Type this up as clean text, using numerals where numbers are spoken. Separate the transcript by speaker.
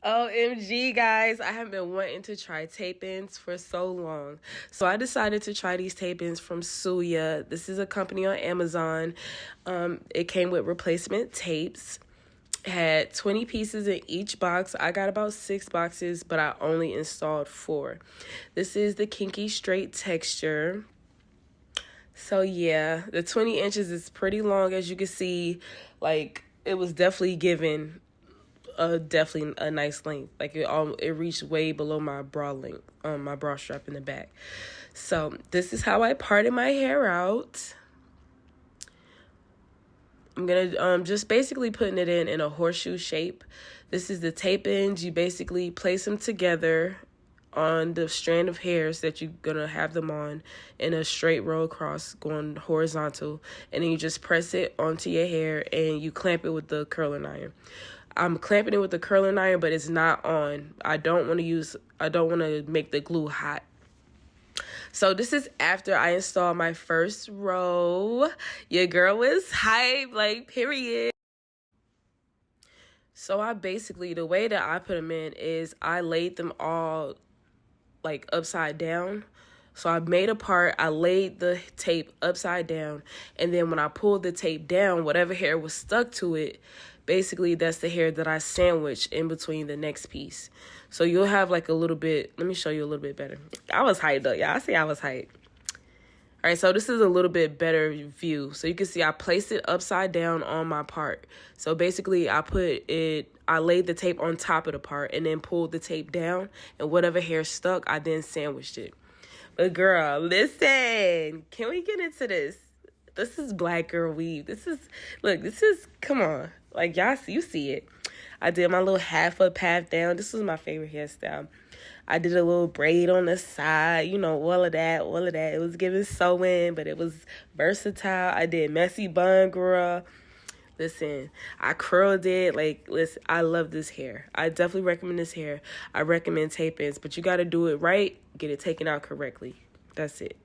Speaker 1: OMG, guys, I have been wanting to try tape-ins for so long. So I decided to try these tape-ins from sooooo. This is a company on Amazon. It came with replacement tapes. Had 20 pieces in each box. I got about 6 boxes, but I only installed 4. This is the kinky straight texture. So yeah, the 20 inches is pretty long, as you can see. Like, it was definitely given definitely a nice length. Like it reached way below my bra length, my bra strap in the back. So this is how I parted my hair out. I'm gonna just basically putting it in a horseshoe shape. This is the tape ends. You basically place them together on the strand of hairs that you're gonna have them on in a straight row across, going horizontal, and then you just press it onto your hair and you clamp it with the curling iron. I'm clamping it with the curling iron, but it's not on. I don't want to make the glue hot. So this is after I installed my first row. Your girl was hype, like, period. So I basically, the way that I put them in is I laid them all like upside down. So I made a part, I laid the tape upside down, and then when I pulled the tape down, whatever hair was stuck to it, basically that's the hair that I sandwiched in between the next piece. So you'll have like a little bit, let me show you a little bit better. I was hyped though, y'all. I see I was hyped. All right, so this is a little bit better view. So you can see I placed it upside down on my part. So basically I laid the tape on top of the part and then pulled the tape down, and whatever hair stuck, I then sandwiched it. But girl, listen, can we get into this? This is black girl weave. Come on. Like, you see it. I did my little half up, half down. This was my favorite hairstyle. I did a little braid on the side, all of that. It was giving sewing, but it was versatile. I did messy bun, girl. Listen, I curled it. Like, listen, I love this hair. I definitely recommend this hair. I recommend tape-ins, but you got to do it right. Get it taken out correctly. That's it.